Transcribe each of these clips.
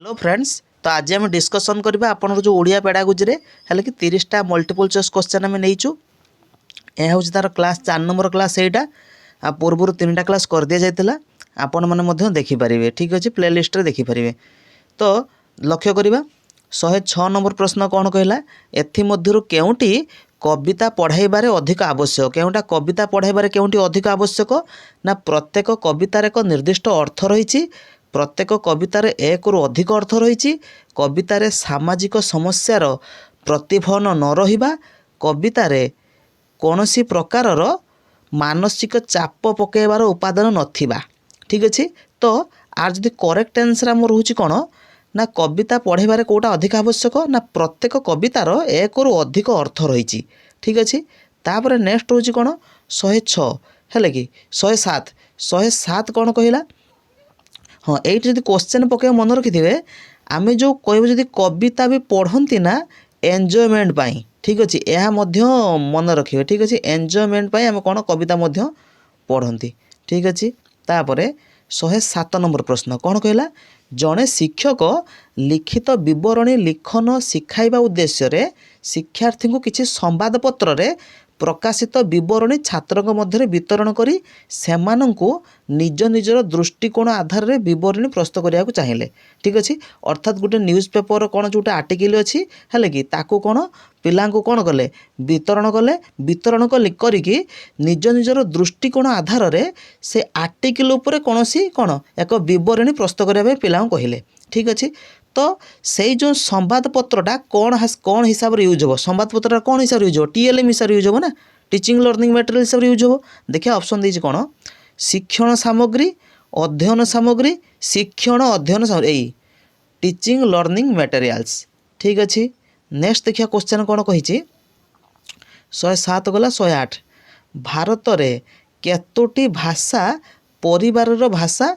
Hello friends. तो आज आम डिस्कसन करबा आपन जो ओडिया पेडागोजी रे हेले कि 30टा मल्टीपल चॉइस क्वेश्चन आम नहींचु। यह हूँ तार क्लास 4 नंबर क्लास एटा आ पूर्व 3टा क्लास कर दिया जाइतिला आपण माने मध्य देखि परिबे। ठीक अछि, प्ले लिस्ट रे देखि परिबे। तो लक्ष्य करिबा 106 नंबर प्रश्न कौन कहला, एथि मध्यरु केउटी कविता पढ़ाइबारे अधिक आवश्यक। केउटा कविता पढ़ाइबारे केउटी अधिक आवश्यक ना प्रत्येक कवितार एक निर्दिष्ट अर्थ रही। प्रत्येक कवितार एक रु अधिक अर्थ रही। कवितार सामाजिक समस्यार प्रतिफलन न रहिबा, कवितार कौनसी प्रकारर मानसिक चाप पकेबार उपादान नथिबा। ठीक अछि। तो आर जदि करेक्ट आंसर आम रोच कौन ना कविता पढ़ाइबारे कोटा अधिक आवश्यक ना प्रत्येक कवितार एक रु अधिक अर्थ रही। ठीक अच्छे। तापर नेक्स्ट रोच कौन 106 है कि 107 कौन कहला। हाँ, ये जब क्वेश्चन पके मन रखिथे आम जो कह जदि कविता भी पढ़ती ना एंजॉयमेंट पाई। ठीक अच्छे, यह मन रखिए। ठीक अच्छे, एंजॉयमेंट पाई आम कौन कविता पढ़ती। ठीक अच्छे। तापर 107 नंबर प्रश्न कौन कहला, जड़े शिक्षक लिखित बरणी लिखन शिखाइबा उद्देश्य शिक्षार्थी को किसी संवादपत्र रे प्रकाशित बरणी छात्र मध्य वितरण करी सेमानंकु निज निजर दृष्टिकोण आधार रे बरणी प्रस्तुत करने को चाहिए। ठीक अच्छे। अर्थात गोटे न्यूज पेपर कौन जो आर्टिकल अच्छी है कि ताकू कौन पिला कौन कले वितरण कले। वितरण करिकी निज निजर दृष्टिकोण आधार रे से आर्टिकल उपर कौन सी कौन एक बरणी प्रस्तुत करने पिला कहले। ठीक अच्छे। तो से जो संवादपत्रटा कौन हिसाब से यूज हो, संवादपत्र कौन हिसाब से यूज हो, टीएलएम हिसाब से यूज हो ना, टीचिंग लर्निंग मटेरियल हिसाब से यूज हो। देखिए ऑप्शन देछि कौन, शिक्षण सामग्री, अध्ययन सामग्री, शिक्षण अध्ययन सामग्री, यही टीचिंग लर्निंग मटेरियल्स। ठीक अच्छे। नेक्स्ट देखिए क्वेश्चन कौन कही 107 गला 108 भारत रे केतोटी भाषा परिवार भाषा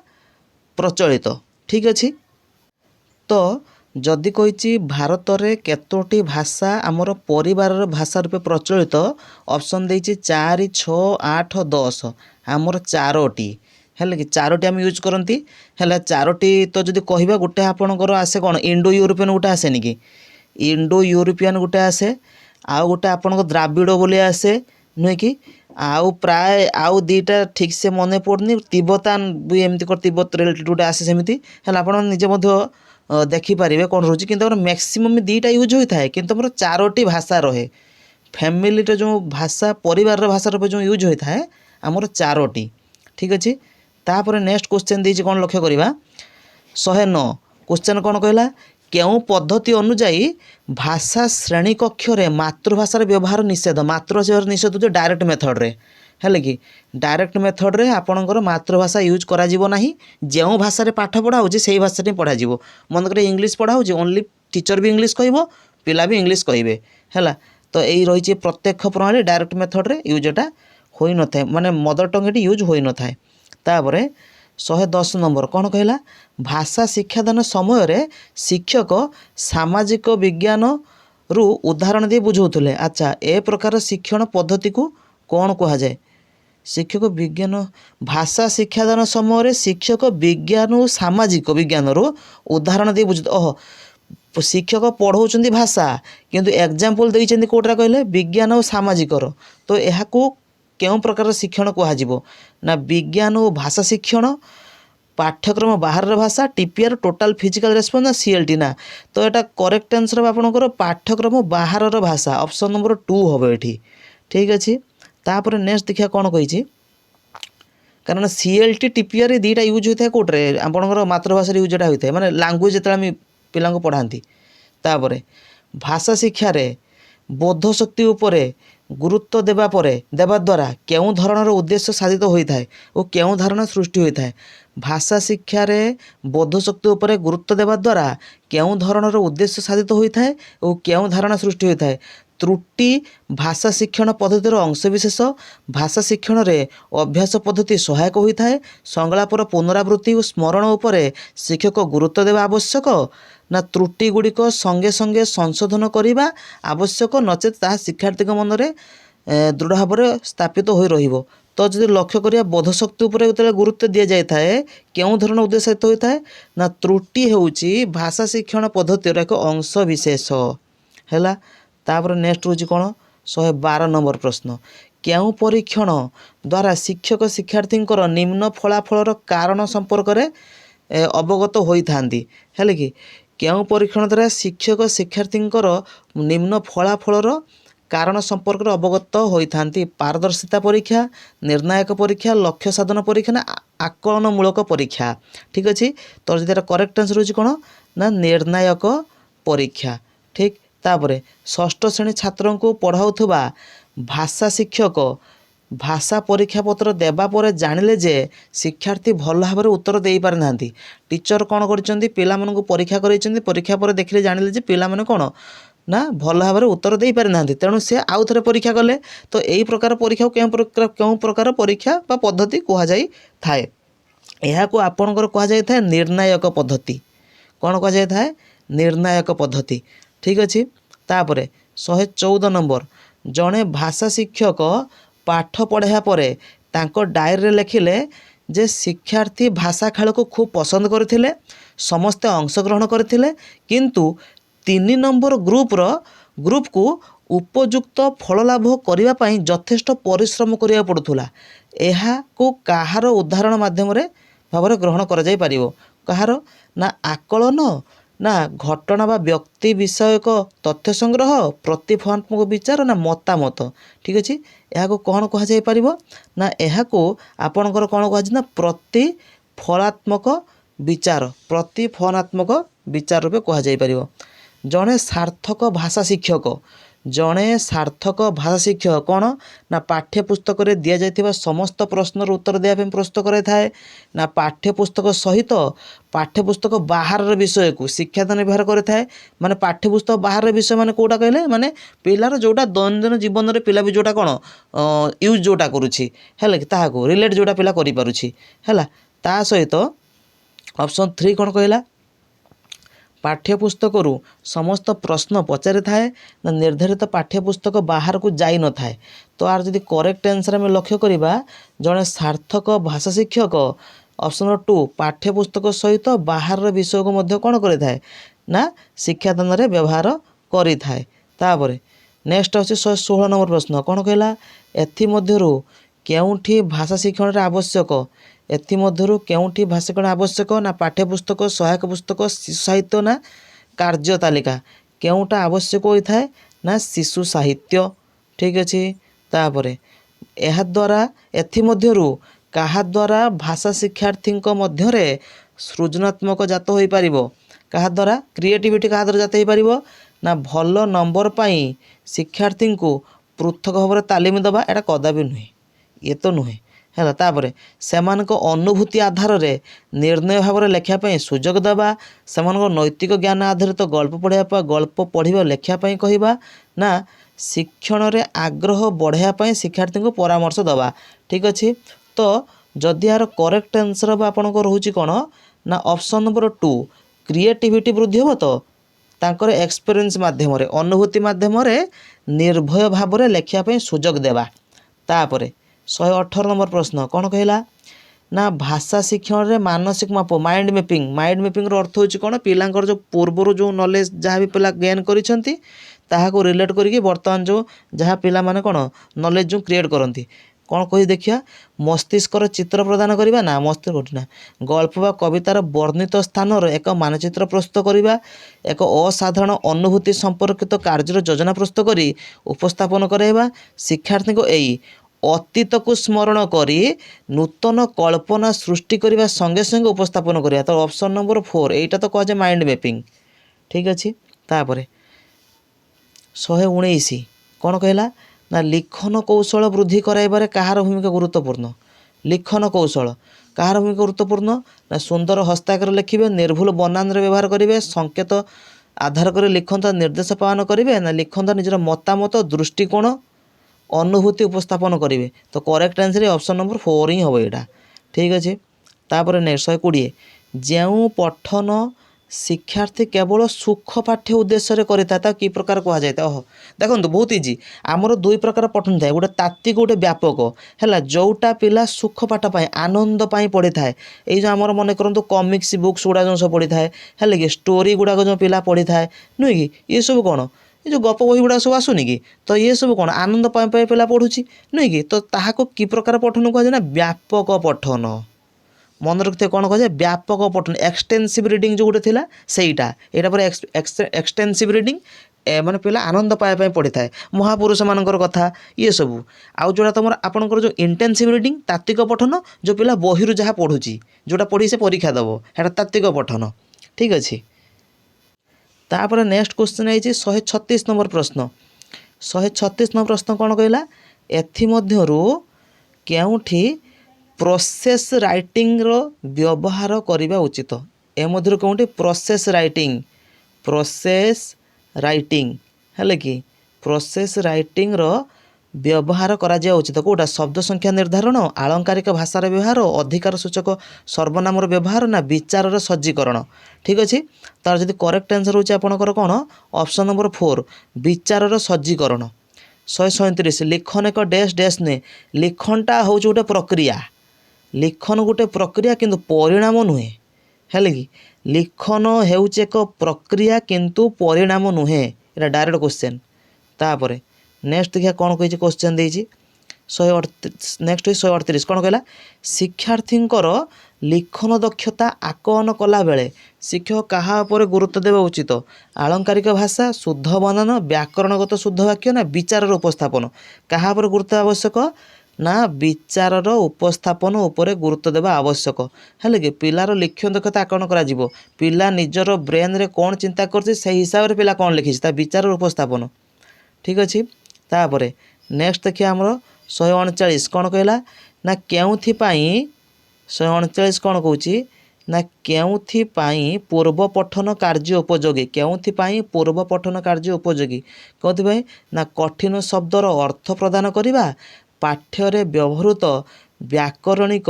प्रचलित। ठीक अच्छे। तो जदि कही भारत रे केतोटी भाषा आमर परिवार भाषा रूपे प्रचलित, ऑप्शन देछि 4 6 8 10 आमर 4टी है कि 4टी आम यूज करती है। 4टी तो जदि कहवा गोटे आपणकर आसे कौन इंडो यूरोपियन गोटे आसे नि कि इंडो यूरोपियन गोटे आसे, आउ गोटे आपन द्राविड़ बोली आसे नुहे कि आउ प्राय आउ 2टा ठीक से मन पड़नी तिब्बतान भी एमती तिब्बत रिलेटेड गोटे आसे सेमती है। आप निजे देखिपारे कौन रोचे कि मैक्सिमम 2टा यूज होता है कि 4टी भाषा रहे। फैमिली जो भाषा परिवार भाषा रूप जो यूज होता है आमर 4टी। ठीक अच्छे। तापर नेक्स्ट क्वेश्चन दीजिए कौन लक्ष्य करवा 109 क्वेश्चन कौन कहला, केउ पद्धति अनुजाई भाषा श्रेणी कक्ष रे मातृभाषार व्यवहार निषेध। मातृभाषा निषेध जो डायरेक्ट मेथड रे है कि डायरेक्ट मेथड रे आपणकर मातृभाषा यूज करा जीवो नाही। जो भाषा रे पाठ पढ़ा होची सेही भाषा रे पढ़ा जीवो। मन करे इंग्लिश पढ़ा होची ओनली टीचर भी इंग्लिश कहबो, पिला भी इंग्लिश कहबे हैला। तो यही रही प्रत्यक्ष प्रणाली डायरेक्ट मेथड रे यूजटा होई न थाए, माने मदर टंग एटी यूज होई न थाए। तापरे 110 नंबर कौन कहला, भाषा शिक्षादान समय रे शिक्षक सामाजिक विज्ञान रु उदाहरण दे बुझौथले। अच्छा, ए प्रकार शिक्षण पद्धति को कौन कहा जाए, शिक्षक विज्ञान भाषा शिक्षादान समय रे शिक्षक विज्ञान और सामाजिक विज्ञान रु उदाहरण दे बुझ। ओह, शिक्षक पढ़ाउछन्ती भाषा किंतु एग्जांपल देइछन्ती कोटरा कहले विज्ञान और सामाजिक। तो यह केउं प्रकार शिक्षण कहुब ना विज्ञान और भाषा शिक्षण, पाठ्यक्रम बाहर भाषा, टीपीआर टोटाल फिजिकल रेस्पॉन्स ना सीएलटी ना। तो यहाँ करेक्ट आंसर आपंकर पाठ्यक्रम बाहर भाषा ऑप्शन नंबर 2 हम ये। ठीक अच्छे। तापर नेक्स्ट देखिए कौन कही, कारण सीएलटी टीपीआर 2टा यूज होता है कोट्रे आपंकर मातृभाषा यूजटा होता है माने लांगुएज जो आम पिला पढ़ाती। तापर भाषा शिक्षा रे बोध शक्ति उपरे गुरुत्व देवा द्वारा केउं धरणर उद्देश्य साधित होता है और केउं धारणा सृष्टि होता है। भाषा शिक्षा रे बोध शक्ति उपरे गुरुत्व देवा द्वारा केउं धरणर उद्देश्य साधित होता है और केउं धारणा सृष्टि होता है। त्रुटि भाषा शिक्षण पद्धतिर अंशविशेष। भाषा शिक्षण रे अभ्यास पद्धति सहायक होता है। संलापर पुनरावृत्ति और स्मरण उपरे शिक्षक गुरुत्व देवा आवश्यक ना त्रुटि गुड़िक संगे संगे संशोधन करने आवश्यक, नचेत ताहा शिक्षार्थी मन में दृढ़ भाव स्थापित हो रहिबो। तो जदि लक्ष्य करिया बोधशक्ति उपरे जेतेबेले गुरुत्व दि जाए केउं धरण उद्देश्य सहित होता है ना त्रुटि होउची भाषा शिक्षण पद्धतिर एक अंश विशेष हैला। तापर नेक्स्ट होची कोन 112 नंबर प्रश्न केउं परीक्षण द्वारा शिक्षक शिक्षार्थी निम्न फलाफल कारण संपर्क में अवगत होइथांती है कि केउं परीक्षण द्वारा शिक्षक शिक्षार्थी निम्न फलाफल कारण संपर्क में अवगत होइथांती पारदर्शिता परीक्षा निर्णायक परीक्षा लक्ष्य साधन परीक्षा ना आकलनमूलक परीक्षा। ठीक अच्छे तो जब करेक्ट आंसर होची कोन ना निर्णायक परीक्षा। ठीक तापरे षष्ठ श्रेणी छात्र को पढ़ाउथुबा भाषा शिक्षक भाषा परीक्षा पत्र देबा परे जानिले जे शिक्षार्थी भल भाव उत्तर दे पारि नांती टीचर कौन कर पिला मानकु परीक्षा करैछन्ती परीक्षा पर देखिले जानिले जे पिला माने कौन ना भल भाव उत्तर दे पारि नांती तेणु से आउ थरे परीक्षा कले तो यही प्रकार परीक्षा केउं प्रकार परीक्षा बा पद्धति कहा जाई थाए एहाको आपणकर कहा जाई थाए निर्णायक पद्धति कौन कहा जाई थाए निर्णायक पद्धति। ठीक अच्छे तापरे 114 नंबर जड़े भाषा शिक्षक पाठ पढ़ाया परे तांको डायरी लिखिले जे शिक्षार्थी भाषा खेल को खूब पसंद करथिले समस्ते अंशग्रहण करथिले किंतु 3 नंबर ग्रुप को उपयुक्त फल लाभ करने पाई यथेष्ट परिश्रम करिया पड़ुथुला एहा को कहार उदाहरण माध्यम भाव ग्रहण कर जाई परिवो कहार ना आकलन ना घटना बा व्यक्ति विषयक तथ्य संग्रह प्रतिफलात्मक विचार ना मतामत। ठीक अच्छे यहाँ कौन कह जाई परिवो ना यहाँ को आपणकर कौन कह ना प्रतिफलात्मक विचार रूपे कह जाई परिवो। जड़े सार्थक भाषा शिक्षक कौन ना पाठ्यपुस्तक रे दिया जाइथिबा समस्त प्रश्नर उत्तर देया प्रस्तुत करे थाए ना पाठ्यपुस्तक सहित पाठ्यपुस्तक बाहर विषय को शिक्षादान व्यवहार करे थाए माने पाठ्यपुस्तक बाहर विषय माने कोटा कहले माने पिलार जोटा दैनंदिन जीवन रे पिला भी जोटा कौन यूज जोटा करूछि हैला कि ताहाको रिलेट जोटा पिला करि पारुछि हैला ता सहित ऑप्शन 3 कौन कहला पाठ्यपुस्तक समस्त प्रश्न पचारि थाए ना निर्धारित पाठ्यपुस्तक बाहर को जाई न थाए तो आर जदि करेक्ट आंसर आम लक्ष्य करवा जड़े सार्थक भाषा शिक्षक ऑप्शन 2 पाठ्यपुस्तक सहित बाहर विषय को मध्य कौन करे थाए ना शिक्षादान रे व्यवहार करि थाए। तापरे नेक्स्ट अछि 116 नंबर प्रश्न कौन कहला एथिमध्यरु केउठी भाषा शिक्षण रे आवश्यक एथिमध्यरु केउठी भाषा शिक्षण आवश्यक ना पाठ्यपुस्तक सहायक पुस्तक शिशु साहित्य ना कार्य तालिका केउटा आवश्यक होता है ना शिशु साहित्य। ठीक अच्छे तापरे एहा द्वारा एथिमध्यरु काहा द्वारा भाषा शिक्षार्थी मध्यरे सृजनात्मक जात हो पारिबो काहा द्वारा क्रिएटिविटी काहा द्वारा जात हो पारिबो ना भल नंबर पाई शिक्षार्थी को पृथक भाव तालीम दबा एटा कदापि नुहे ये तो नुहे है तापरे सेमानक अनुभूति आधार रे निर्णय भाव लेखापी सुजोग देवा सेमानक नैतिक ज्ञान आधारित गल्प पढ़ापा गल्प पढ़ा लेखापी कहवा ना शिक्षण रे आग्रह बढ़ापी शिक्षार्थी को परामर्श दवा। ठीक अच्छे तो जदि यार करेक्ट आंसर आपण रोचे कौन ना ऑप्शन नंबर 2 क्रिएटिविटी वृद्धि हो तो तांकर एक्सपीरियंस माध्यम अनुभूति माध्यम निर्भय भाव लेखापी सुजोग देवा। तापरे 118 नंबर प्रश्न कौन कहला ना भाषा शिक्षण रे मानसिक माप माइंड मैपिंग रो अर्थ होची कौन पिलांकर जो पूर्वर जो नॉलेज जहाँ भी पिला गेन करिसेंती ताहाको रिलेट करके वर्तमान जो जहाँ पिला माने कौन नॉलेज जो क्रिएट करती कौन कही देखिया मस्तिष्कर चित्र प्रदान करवा ना मस्तिष्क ना गल्प बा कवितार वर्णित स्थान एक मानचित्र प्रस्तुत करवा एक असाधारण अनुभूति संपर्कित कार्य योजना प्रस्तुत करी उपस्थापन कराइबा शिक्षार्थी को यही अतीत को स्मरण करी नूतन कल्पना सृष्टि करने संगे संगे उपस्थापन करिया तो ऑप्शन नंबर 4 एटा तो कहे माइंड मैपिंग। ठीक अच्छे तापरे 119 कौन कहला ना लिखन कौशल वृद्धि कराइबारे कहार भूमिका गुरुत्वपूर्ण लिखन कौशल कहार भूमिका गुरुत्वपूर्ण ना सुंदर हस्ताक्षर लिखिबे निर्भुल बनान रे व्यवहार करिवे संकेत आधार कर लिखंत निर्देश पालन करिवे ना लिखंत निजर मतामत दृष्टिकोण अनुभूति उपस्थापन करेंगे तो करेक्ट आंसर ऑप्शन नंबर 4 ही हम यहाँ। ठीक अच्छे तापर नेक्स्ट 120 जो पठन ଶିକ୍ଷାର୍ଥୀ କେବଳ ସୁଖ ପାଠ୍ୟ ଉଦ୍ଦେଶ୍ୟରେ କରିଥାଏ ତାକୁ କି ପ୍ରକାର କୁହାଯାଇଥାଏ? ଓହୋ ଦେଖନ୍ତୁ ବହୁତ ଇଜି। ଆମର ଦୁଇ ପ୍ରକାର ପଠନ ଥାଏ, ଗୋଟେ ତାତ୍ତ୍ୱିକ ଗୋଟେ ବ୍ୟାପକ ହେଲା। ଯେଉଁଟା ପିଲା ସୁଖ ପାଠ ପାଇଁ ଆନନ୍ଦ ପାଇଁ ପଢ଼ିଥାଏ, ଏଇ ଯେଉଁ ଆମର ମନେ କରନ୍ତୁ କମିକ୍ସ ବୁକ୍ସ ଗୁଡ଼ା ଯେଉଁ ସବୁ ପଢ଼ିଥାଏ ହେଲେ କି ଷ୍ଟୋରି ଗୁଡ଼ାକ ଯେଉଁ ପିଲା ପଢ଼ିଥାଏ ନୁହେଁ କି, ଏସବୁ କ'ଣ ଏ ଯେଉଁ ଗପ ବହି ଗୁଡ଼ା ସବୁ ଆସୁନି କି, ତ ଇଏ ସବୁ କ'ଣ ଆନନ୍ଦ ପାଇଁ ପିଲା ପଢ଼ୁଛି ନୁହେଁ କି, ତ ତାହାକୁ କି ପ୍ରକାର ପଠନ କୁହାଯାଏ ନା ବ୍ୟାପକ ପଠନ। ମନେ ରଖିଥିବେ କ'ଣ କୁହାଯାଏ? ବ୍ୟାପକ ପଠନ। ଏକ୍ସଟେନ୍ସିଭ୍ ରିଡ଼ିଂ ଯେଉଁ ଗୋଟେ ଥିଲା ସେଇଟା, ଏଇଟା ପରେ ଏକ୍ସଟେନ୍ସିଭ୍ ରିଡ଼ିଂ ମାନେ ପିଲା ଆନନ୍ଦ ପାଇବା ପାଇଁ ପଢ଼ିଥାଏ, ମହାପୁରୁଷମାନଙ୍କର କଥା ଇଏ ସବୁ। ଆଉ ଯେଉଁଟା ତୁମର ଆପଣଙ୍କର ଯେଉଁ ଇଣ୍ଟେନ୍ସିଭ୍ ରିଡ଼ିଂ ତାତ୍ତ୍ୱିକ ପଠନ, ଯେଉଁ ପିଲା ବହିରୁ ଯାହା ପଢ଼ୁଛି ଯେଉଁଟା ପଢ଼ି ସେ ପରୀକ୍ଷା ଦେବ, ସେଇଟା ତାତ୍ତ୍ୱିକ ପଠନ। ଠିକ୍ ଅଛି। ତାପରେ ନେକ୍ସଟ କ୍ୱେଶ୍ଚନ୍ ହେଇଛି 136 ନମ୍ବର ପ୍ରଶ୍ନ। 136 ନମ୍ବର ପ୍ରଶ୍ନ କ'ଣ କହିଲା? ଏଥିମଧ୍ୟରୁ କେଉଁଠି ପ୍ରୋସେସ୍ ରାଇଟିଂର ବ୍ୟବହାର କରିବା ଉଚିତ? ଏ ମଧ୍ୟରୁ କେଉଁଠି ପ୍ରୋସେସ୍ ରାଇଟିଂ ହେଲେ କି ପ୍ରୋସେସ୍ ରାଇଟିଂର ବ୍ୟବହାର କରାଯିବା ଉଚିତ? କେଉଁଟା? ଶବ୍ଦ ସଂଖ୍ୟା ନିର୍ଦ୍ଧାରଣ, ଆଳଙ୍କାରିକ ଭାଷାର ବ୍ୟବହାର, ଅଧିକାର ସୂଚକ ସର୍ବନାମର ବ୍ୟବହାର, ନା ବିଚାରର ସଜ୍ଜୀକରଣ? ଠିକ୍ ଅଛି। ତାର ଯଦି କରେକ୍ଟ ଆନ୍ସର୍ ହେଉଛି ଆପଣଙ୍କର କ'ଣ? ଅପସନ୍ ନମ୍ବର 4 ବିଚାରର ସଜ୍ଜୀକରଣ। 137 ଲିଖନ ଏକ ଡ୍ୟାସ୍ ଡ୍ୟାସ୍ ନେ। ଲିଖନଟା ହେଉଛି ଗୋଟେ ପ୍ରକ୍ରିୟା, ଲିଖନ ଗୋଟେ ପ୍ରକ୍ରିୟା କିନ୍ତୁ ପରିଣାମ ନୁହେଁ ହେଲେ କି, ଲିଖନ ହେଉଛି ଏକ ପ୍ରକ୍ରିୟା କିନ୍ତୁ ପରିଣାମ ନୁହେଁ। ଏଇଟା ଡାଇରେକ୍ଟ କ୍ୱେଶ୍ଚନ୍। ତାପରେ ନେକ୍ସଟ ଦେଖିବା କ'ଣ କହିଛି କ୍ୱେଶ୍ଚନ୍ ଦେଇଛି। ନେକ୍ସଟ 138 କ'ଣ କହିଲା? ଶିକ୍ଷାର୍ଥୀଙ୍କର ଲିଖନ ଦକ୍ଷତା ଆକଳନ କଲାବେଳେ ଶିକ୍ଷକ କାହା ଉପରେ ଗୁରୁତ୍ୱ ଦେବା ଉଚିତ? ଆଳଙ୍କାରିକ ଭାଷା, ଶୁଦ୍ଧ ବନାନ, ବ୍ୟାକରଣଗତ ଶୁଦ୍ଧ ବାକ୍ୟ, ନା ବିଚାରର ଉପସ୍ଥାପନ? କାହା ଉପରେ ଗୁରୁତ୍ୱ ଆବଶ୍ୟକ? ନା ବିଚାରର ଉପସ୍ଥାପନ ଉପରେ ଗୁରୁତ୍ୱ ଦେବା ଆବଶ୍ୟକ। ହେଲେ କି ପିଲାର ଲିଖନ ଦକ୍ଷତା ଆକଳନ କରାଯିବ, ପିଲା ନିଜର ବ୍ରେନ୍ରେ କ'ଣ ଚିନ୍ତା କରୁଛି ସେହି ହିସାବରେ ପିଲା କ'ଣ ଲେଖିଛି, ତା ବିଚାରର ଉପସ୍ଥାପନ। ଠିକ୍ ଅଛି। ତାପରେ ନେକ୍ସଟ ଦେଖିବା ଆମର 139 କ'ଣ କହିଲା? ନା କେଉଁଥିପାଇଁ 139 କ'ଣ କହୁଛି? ନା କେଉଁଥିପାଇଁ ପୂର୍ବ ପଠନ କାର୍ଯ୍ୟ ଉପଯୋଗୀ? କେଉଁଥିପାଇଁ ପୂର୍ବ ପଠନ କାର୍ଯ୍ୟ ଉପଯୋଗୀ? କେଉଁଥିପାଇଁ? ନା କଠିନ ଶବ୍ଦର ଅର୍ଥ ପ୍ରଦାନ କରିବା, ପାଠ୍ୟରେ ବ୍ୟବହୃତ ବ୍ୟାକରଣିକ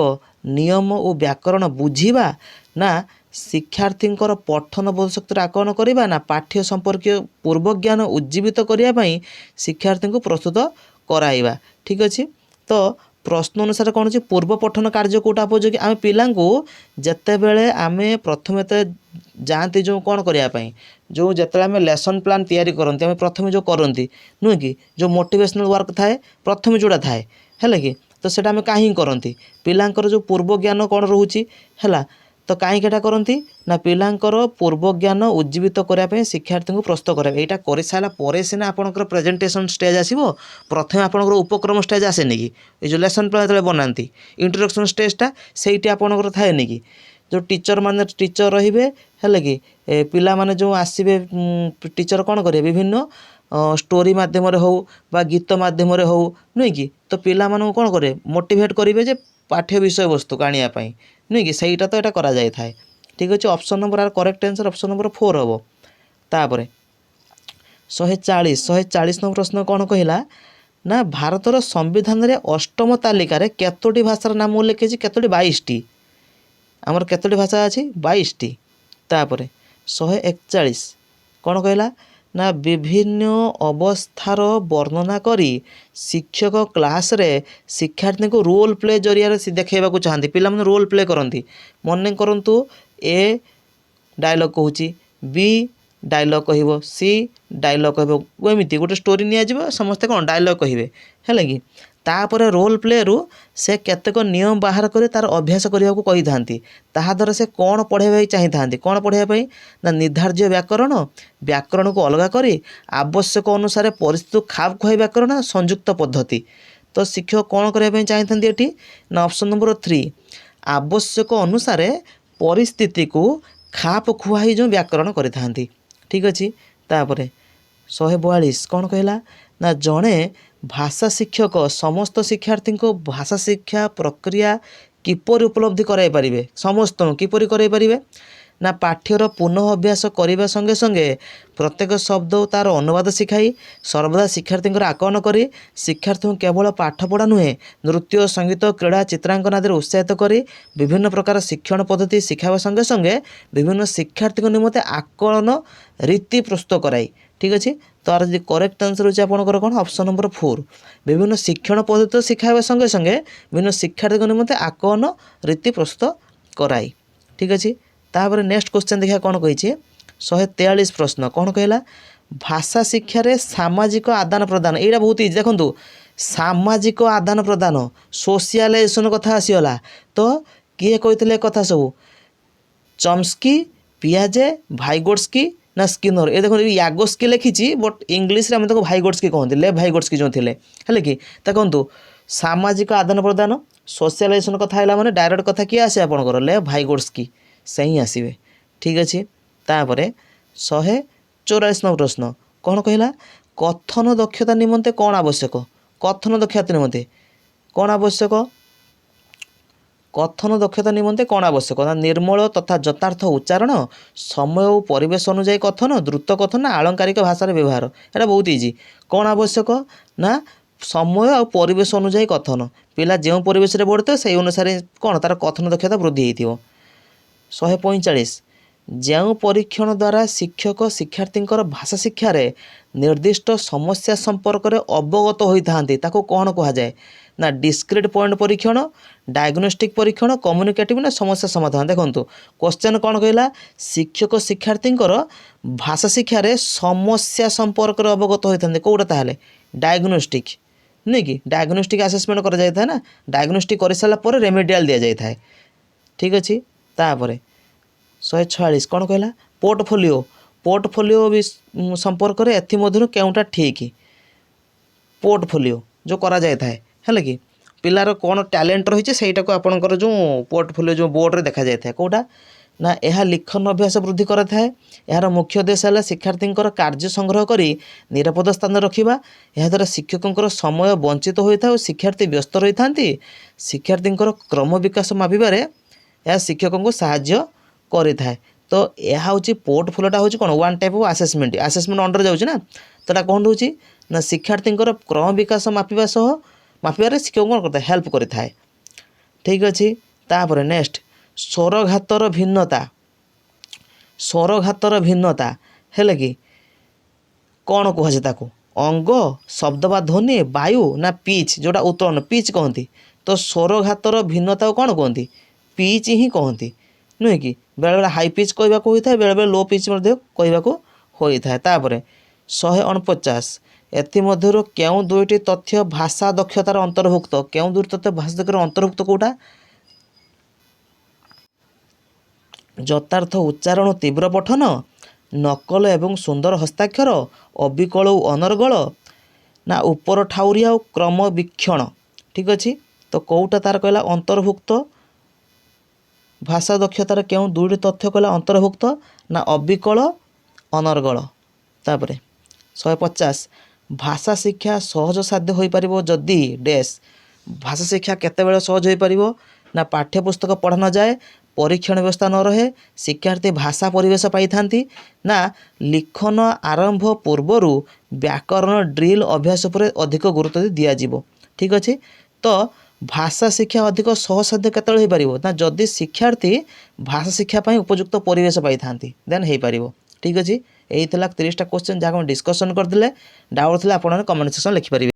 ନିୟମ ଓ ବ୍ୟାକରଣ ବୁଝିବା, ନା ଶିକ୍ଷାର୍ଥୀଙ୍କର ପଠନ ବୋଧଶକ୍ତିର ଆକଳନ କରିବା, ନା ପାଠ୍ୟ ସମ୍ପର୍କୀୟ ପୂର୍ବଜ୍ଞାନ ଉଜ୍ଜୀବିତ କରିବା ପାଇଁ ଶିକ୍ଷାର୍ଥୀଙ୍କୁ ପ୍ରସ୍ତୁତ କରାଇବା। ଠିକ୍ ଅଛି। ତ ପ୍ରଶ୍ନ ଅନୁସାରେ କ'ଣ ଅଛି? ପୂର୍ବ ପଠନ କାର୍ଯ୍ୟ କେଉଁଟା ଉପଯୋଗୀ? ଆମେ ପିଲାଙ୍କୁ ଯେତେବେଳେ ଆମେ ପ୍ରଥମେ ଯାଆନ୍ତି ଯେଉଁ କ'ଣ କରିବା ପାଇଁ, ଯେଉଁ ଯେତେବେଳେ ଆମେ ଲେସନ୍ ପ୍ଲାନ୍ ତିଆରି କରନ୍ତି, ଆମେ ପ୍ରଥମେ ଯେଉଁ କରନ୍ତି ନୁହେଁ କି, ଯେଉଁ ମୋଟିଭେସନାଲ୍ ୱାର୍କ ଥାଏ ପ୍ରଥମେ ଯେଉଁଟା ଥାଏ ହେଲା କି, ତ ସେଇଟା ଆମେ କାହିଁକି କରନ୍ତି? ପିଲାଙ୍କର ଯେଉଁ ପୂର୍ବ ଜ୍ଞାନ କ'ଣ ରହୁଛି ହେଲା, ତ କାହିଁକି ଏଇଟା କରନ୍ତି? ନା ପିଲାଙ୍କର ପୂର୍ବ ଜ୍ଞାନ ଉଜ୍ଜୀବିତ କରିବା ପାଇଁ ଶିକ୍ଷାର୍ଥୀଙ୍କୁ ପ୍ରସ୍ତୁତ କରାଇବା। ଏଇଟା କରିସାରିଲା ପରେ ସିନା ଆପଣଙ୍କର ପ୍ରେଜେଣ୍ଟେସନ୍ ଷ୍ଟେଜ୍ ଆସିବ। ପ୍ରଥମେ ଆପଣଙ୍କର ଉପକ୍ରମ ଷ୍ଟେଜ୍ ଆସେନି କି, ଏଇ ଯେଉଁ ଲେସନ୍ ପ୍ଲାନ୍ ଯେତେବେଳେ ବନାନ୍ତି ଇଣ୍ଟ୍ରୋଡକ୍ସନ୍ ଷ୍ଟେଜ୍ଟା ସେଇଠି ଆପଣଙ୍କର ଥାଏନି କି, ଯେଉଁ ଟିଚର୍ ରହିବେ ହେଲେ କି, ପିଲାମାନେ ଯେଉଁ ଆସିବେ ଟିଚର୍ କ'ଣ କରିବେ? ବିଭିନ୍ନ ଷ୍ଟୋରି ମାଧ୍ୟମରେ ହେଉ ବା ଗୀତ ମାଧ୍ୟମରେ ହେଉ ନୁହେଁ କି, ତ ପିଲାମାନଙ୍କୁ କ'ଣ କରିବେ? ମୋଟିଭେଟ୍ କରିବେ ଯେ ପାଠ୍ୟ ବିଷୟବସ୍ତୁକୁ ଆଣିବା ପାଇଁ ନୁହେଁ କି, ସେଇଟା ତ ଏଇଟା କରାଯାଇଥାଏ। ଠିକ୍ ଅଛି। Option number correct answer option number 4 ହେବ। ତାପରେ 140 ନମ୍ବର ପ୍ରଶ୍ନ କ'ଣ କହିଲା? ନା ଭାରତର ସମ୍ବିଧାନରେ ଅଷ୍ଟମ ତାଲିକାରେ କେତୋଟି ଭାଷାର ନାମ ଉଲ୍ଲେଖ ହେଇଛି? କେତୋଟି? 22ଟି। ଆମର କେତୋଟି ଭାଷା ଅଛି? 22ଟି। ତାପରେ 141 କ'ଣ କହିଲା? ନା ବିଭିନ୍ନ ଅବସ୍ଥାର ବର୍ଣ୍ଣନା କରି ଶିକ୍ଷକ କ୍ଲାସ୍ରେ ଶିକ୍ଷାର୍ଥୀଙ୍କୁ ରୋଲ୍ ପ୍ଲେ ଜରିଆରେ ଦେଖାଇବାକୁ ଚାହାନ୍ତି। ପିଲାମାନେ ରୋଲ୍ ପ୍ଲେ କରନ୍ତି। ମନେ କରନ୍ତୁ ଏ ଡାଇଲଗ୍ କହୁଛି, ବି ଡାଇଲଗ୍ କହିବ, ସି ଡାଇଲଗ୍ କହିବ, ଏମିତି ଗୋଟେ ଷ୍ଟୋରି ନିଆଯିବ, ସମସ୍ତେ କ'ଣ ଡାଇଲଗ୍ କହିବେ ହେଲା କି। ତାପରେ ରୋଲ୍ ପ୍ଲେରୁ ସେ କେତେକ ନିୟମ ବାହାର କରି ତା'ର ଅଭ୍ୟାସ କରିବାକୁ କହିଥାନ୍ତି। ତାହାଦ୍ୱାରା ସେ କ'ଣ ପଢ଼ାଇବା ପାଇଁ ଚାହିଁଥାନ୍ତି? କ'ଣ ପଢ଼ାଇବା ପାଇଁ? ନା ନିର୍ଦ୍ଧାର୍ଯ୍ୟ ବ୍ୟାକରଣକୁ ଅଲଗା କରି ଆବଶ୍ୟକ ଅନୁସାରେ ପରିସ୍ଥିତିକୁ ଖାପ ଖୁଆଇ ବ୍ୟାକରଣ, ସଂଯୁକ୍ତ ପଦ୍ଧତି। ତ ଶିକ୍ଷକ କ'ଣ କରିବା ପାଇଁ ଚାହିଁଥାନ୍ତି ଏଠି? ନା ଅପସନ୍ ନମ୍ବର 3 ଆବଶ୍ୟକ ଅନୁସାରେ ପରିସ୍ଥିତିକୁ ଖାପ ଖୁଆଇ ଯେଉଁ ବ୍ୟାକରଣ କରିଥାନ୍ତି। ଠିକ୍ ଅଛି। ତାପରେ 142 କ'ଣ କହିଲା? ନା ଜଣେ ଭାଷା ଶିକ୍ଷକ ସମସ୍ତ ଶିକ୍ଷାର୍ଥୀଙ୍କୁ ଭାଷା ଶିକ୍ଷା ପ୍ରକ୍ରିୟା କିପରି ଉପଲବ୍ଧି କରାଇ ପାରିବେ? ସମସ୍ତଙ୍କୁ କିପରି କରାଇ ପାରିବେ? ନା ପାଠ୍ୟର ପୁନଃ ଅଭ୍ୟାସ କରିବା ସଙ୍ଗେ ସଙ୍ଗେ ପ୍ରତ୍ୟେକ ଶବ୍ଦ ଓ ତା'ର ଅନୁବାଦ ଶିଖାଇ ସର୍ବଦା ଶିକ୍ଷାର୍ଥୀଙ୍କର ଆକଳନ କରି ଶିକ୍ଷାର୍ଥୀଙ୍କୁ କେବଳ ପାଠପଢ଼ା ନୁହେଁ ନୃତ୍ୟ ସଙ୍ଗୀତ କ୍ରୀଡ଼ା ଚିତ୍ରାଙ୍କନ ଆଦିରେ ଉତ୍ସାହିତ କରି ବିଭିନ୍ନ ପ୍ରକାର ଶିକ୍ଷଣ ପଦ୍ଧତି ଶିଖାଇବା ସଙ୍ଗେ ସଙ୍ଗେ ବିଭିନ୍ନ ଶିକ୍ଷାର୍ଥୀଙ୍କ ନିମନ୍ତେ ଆକଳନ ରୀତି ପ୍ରସ୍ତୁତ କରାଇ। ଠିକ୍ ଅଛି, ତାର ଯଦି କରେକ୍ଟ ଆନ୍ସର ହେଉଛି ଆପଣଙ୍କର କ'ଣ ଅପସନ୍ ନମ୍ବର 4 ବିଭିନ୍ନ ଶିକ୍ଷଣ ପଦ୍ଧତି ଶିଖାଇବା ସଙ୍ଗେ ସଙ୍ଗେ ବିଭିନ୍ନ ଶିକ୍ଷାର୍ଥୀଙ୍କ ନିମନ୍ତେ ଆକଳନ ରୀତି ପ୍ରସ୍ତୁତ କରାଇ। ଠିକ୍ ଅଛି, ତାପରେ ନେକ୍ସଟ କ୍ୱେଶ୍ଚନ୍ ଦେଖିବା କ'ଣ କହିଛି 143 ପ୍ରଶ୍ନ କ'ଣ କହିଲା ଭାଷା ଶିକ୍ଷାରେ ସାମାଜିକ ଆଦାନ ପ୍ରଦାନ। ଏଇଟା ବହୁତ ଇଜି ଦେଖନ୍ତୁ ସାମାଜିକ ଆଦାନ ପ୍ରଦାନ ସୋସିଆଲାଇଜେସନ୍ କଥା ଆସିଗଲା ତ କିଏ କହିଥିଲେ କଥା ସବୁ ଚମ୍ସ୍କି ପିଆଜେ ଭାଇଗୋଟ୍ସ୍କି ନା ସ୍କିନର। ଏ ଦେଖନ୍ତୁ ୟାଗୋସ୍କି ଲେଖିଛି ବଟ୍ ଇଂଲିଶରେ ଆମେ ତାକୁ ଭାଇଗୋଟ୍ସ୍କି କହନ୍ତି ଲେଭ୍ ଭାଇଗୋଟ୍ସ୍କି ଯେଉଁ ଥିଲେ ହେଲେ କି ଦେଖନ୍ତୁ ସାମାଜିକ ଆଦାନ ପ୍ରଦାନ ସୋସିଆଲାଇଜେସନ୍ କଥା ହେଲା ମାନେ ଡାଇରେକ୍ଟ କଥା କିଏ ଆସେ ଆପଣଙ୍କର ଲେଭ୍ ଭାଇଗୋଟ୍ସ୍କି ସେ ହିଁ ଆସିବେ। ଠିକ୍ ଅଛି, ତାପରେ 144 ନମ୍ବର ପ୍ରଶ୍ନ କ'ଣ କହିଲା କଥନ ଦକ୍ଷତା ନିମନ୍ତେ କ'ଣ ଆବଶ୍ୟକ। କଥନ ଦକ୍ଷତା ନିମନ୍ତେ କ'ଣ ଆବଶ୍ୟକ କଥନ ଦକ୍ଷତା ନିମନ୍ତେ କ'ଣ ଆବଶ୍ୟକ ନା ନିର୍ମଳ ତଥା ଯଥାର୍ଥ ଉଚ୍ଚାରଣ ସମୟ ଓ ପରିବେଶ ଅନୁଯାୟୀ କଥନ ଦ୍ରୁତ କଥନ ନା ଆଳଙ୍କାରିକ ଭାଷାର ବ୍ୟବହାର। ଏଇଟା ବହୁତ ଇଜି କ'ଣ ଆବଶ୍ୟକ ନା ସମୟ ଆଉ ପରିବେଶ ଅନୁଯାୟୀ କଥନ ପିଲା ଯେଉଁ ପରିବେଶରେ ବଢ଼ିଥିବ ସେଇ ଅନୁସାରେ କ'ଣ ତାର କଥନ ଦକ୍ଷତା ବୃଦ୍ଧି ହେଇଥିବ। 145 ଯେଉଁ ପରୀକ୍ଷଣ ଦ୍ୱାରା ଶିକ୍ଷକ ଶିକ୍ଷାର୍ଥୀଙ୍କର ଭାଷା ଶିକ୍ଷାରେ ନିର୍ଦ୍ଦିଷ୍ଟ ସମସ୍ୟା ସମ୍ପର୍କରେ ଅବଗତ ହୋଇଥାନ୍ତି ତାକୁ କ'ଣ କୁହାଯାଏ ନା ଡିସ୍କ୍ରିଟ୍ ପଏଣ୍ଟ ପରୀକ୍ଷଣ ଡାୟଗ୍ନୋଷ୍ଟିକ୍ ପରୀକ୍ଷଣ କମ୍ୟୁନିକେଟିଭ୍ ନା ସମସ୍ୟା ସମାଧାନ। ଦେଖନ୍ତୁ କ୍ୱେଶ୍ଚନ୍ କ'ଣ କହିଲା ଶିକ୍ଷକ ଶିକ୍ଷାର୍ଥୀଙ୍କର ଭାଷା ଶିକ୍ଷାରେ ସମସ୍ୟା ସମ୍ପର୍କରେ ଅବଗତ ହୋଇଥାନ୍ତି କେଉଁଟା ତାହେଲେ ଡାୟଗ୍ନୋଷ୍ଟିକ୍ ନୁହେଁ କି ଡାୟଗ୍ନୋଷ୍ଟିକ୍ ଆସେସମେଣ୍ଟ କରାଯାଇଥାଏ ନା ଡାୟଗ୍ନୋଷ୍ଟିକ୍ କରିସାରିଲା ପରେ ରେମେଡ଼ିଆଲ୍ ଦିଆଯାଇଥାଏ। ଠିକ୍ ଅଛି, ତାପରେ 146 କ'ଣ କହିଲା ପୋର୍ଟଫୋଲିଓ ପୋର୍ଟଫୋଲିଓ ସମ୍ପର୍କରେ ଏଥିମଧ୍ୟରୁ କେଉଁଟା ଠିକ୍ ପୋର୍ଟଫୋଲିଓ ଯେଉଁ କରାଯାଇଥାଏ ହେଲେ କି ପିଲାର କ'ଣ ଟ୍ୟାଲେଣ୍ଟ ରହିଛି ସେଇଟାକୁ ଆପଣଙ୍କର ଯେଉଁ ପୋର୍ଟଫୋଲିଓ ଯେଉଁ ବୋର୍ଡ଼ରେ ଦେଖାଯାଇଥାଏ କେଉଁଟା ନା ଏହା ଲିଖନ ଅଭ୍ୟାସ ବୃଦ୍ଧି କରିଥାଏ। ଏହାର ମୁଖ୍ୟ ଉଦ୍ଦେଶ୍ୟ ହେଲା ଶିକ୍ଷାର୍ଥୀଙ୍କର କାର୍ଯ୍ୟ ସଂଗ୍ରହ କରି ନିରାପଦ ସ୍ଥାନରେ ରଖିବା। ଏହାଦ୍ୱାରା ଶିକ୍ଷକଙ୍କର ସମୟ ବଞ୍ଚିତ ହୋଇଥାଏ ଓ ଶିକ୍ଷାର୍ଥୀ ବ୍ୟସ୍ତ ରହିଥାନ୍ତି। ଶିକ୍ଷାର୍ଥୀଙ୍କର କ୍ରମ ବିକାଶ ମାପିବାରେ ଏହା ଶିକ୍ଷକଙ୍କୁ ସାହାଯ୍ୟ କରିଥାଏ। ତ ଏହା ହେଉଛି ପୋର୍ଟଫୋଲିଓଟା ହେଉଛି କ'ଣ one type of assessment under ଯାଉଛି ନା ତ ଏଇଟା କ'ଣ ହେଉଛି ନା ଶିକ୍ଷାର୍ଥୀଙ୍କର କ୍ରମ ବିକାଶ ମାପିବାରେ ଶିକ୍ଷକଙ୍କୁ କ'ଣ କରିଥାଏ ହେଲ୍ପ କରିଥାଏ। ଠିକ୍ ଅଛି, ତାପରେ ନେକ୍ସଟ ସ୍ୱରଘାତର ଭିନ୍ନତା ହେଲେ କି କ'ଣ କୁହାଯାଏ ତାକୁ ଅଙ୍ଗ ଶବ୍ଦ ବା ଧ୍ୱନି ବାୟୁ ନା ପିଚ୍ ଯେଉଁଟା ଉତ୍ତୋଳନ ପିଚ୍ କହନ୍ତି। ତ ସ୍ୱରଘାତର ଭିନ୍ନତାକୁ କ'ଣ କୁହନ୍ତି ପିଚ୍ ହିଁ କହନ୍ତି ନୁହେଁ କି ବେଳେବେଳେ ହାଇ ପିଚ୍ କହିବାକୁ ହୋଇଥାଏ ବେଳେବେଳେ ଲୋ ପିଚ୍ ମଧ୍ୟ କହିବାକୁ ହୋଇଥାଏ। ତାପରେ 149 ଏଥିମଧ୍ୟରୁ କେଉଁ ଦୁଇଟି ତଥ୍ୟ ଭାଷା ଦକ୍ଷତାର ଅନ୍ତର୍ଭୁକ୍ତ କେଉଁ ଦୁଇଟି ତଥ୍ୟ ଭାଷା ଦକ୍ଷତାର ଅନ୍ତର୍ଭୁକ୍ତ କେଉଁଟା ଯଥାର୍ଥ ଉଚ୍ଚାରଣ ତୀବ୍ର ପଠନ ନକଲ ଏବଂ ସୁନ୍ଦର ହସ୍ତାକ୍ଷର ଅବିକଳ ଓ ଅନର୍ଗଳ ନା ଉପର ଠାଉରିଆ ଓ କ୍ରମ ବୀକ୍ଷଣ। ଠିକ୍ ଅଛି, ତ କେଉଁଟା ତାର କହିଲା ଅନ୍ତର୍ଭୁକ୍ତ ଭାଷା ଦକ୍ଷତାର କେଉଁ ଦୁଇଟି ତଥ୍ୟ କହିଲା ଅନ୍ତର୍ଭୁକ୍ତ ନା ଅବିକଳ ଅନର୍ଗଳ। ତାପରେ 150 ଭାଷା ଶିକ୍ଷା ସହଜ ସାଧ୍ୟ ହୋଇପାରିବ ଯଦି ଡ୍ୟାସ୍ ଭାଷା ଶିକ୍ଷା କେତେବେଳେ ସହଜ ହୋଇପାରିବ ନା ପାଠ୍ୟପୁସ୍ତକ ପଢ଼ା ନଯାଏ ପରୀକ୍ଷଣ ବ୍ୟବସ୍ଥା ନ ରହେ ଶିକ୍ଷାର୍ଥୀ ଭାଷା ପରିବେଶ ପାଇଥାନ୍ତି ନା ଲିଖନ ଆରମ୍ଭ ପୂର୍ବରୁ ବ୍ୟାକରଣ ଡ୍ରିଲ୍ ଅଭ୍ୟାସ ଉପରେ ଅଧିକ ଗୁରୁତ୍ୱ ଦିଆଯିବ। ଠିକ୍ ଅଛି, ତ ଭାଷା ଶିକ୍ଷା ଅଧିକ ସହସାଧ୍ୟ କେତେବେଳେ ହୋଇପାରିବ ନା ଯଦି ଶିକ୍ଷାର୍ଥୀ ଭାଷା ଶିକ୍ଷା ପାଇଁ ଉପଯୁକ୍ତ ପରିବେଶ ପାଇଥାନ୍ତି ଦେନ୍ ହୋଇପାରିବ। ଠିକ୍ ଅଛି, ଏଇ ଥିଲା 30ଟା କ୍ୱେଶ୍ଚନ୍ ଯାହାକୁ ଆମେ ଡିସ୍କସନ୍ କରିଥିଲେ। ଡାଉଟ୍ ଥିଲେ ଆପଣମାନେ କମେଣ୍ଟ ସେକ୍ସନ୍ ଲେଖିପାରିବେ।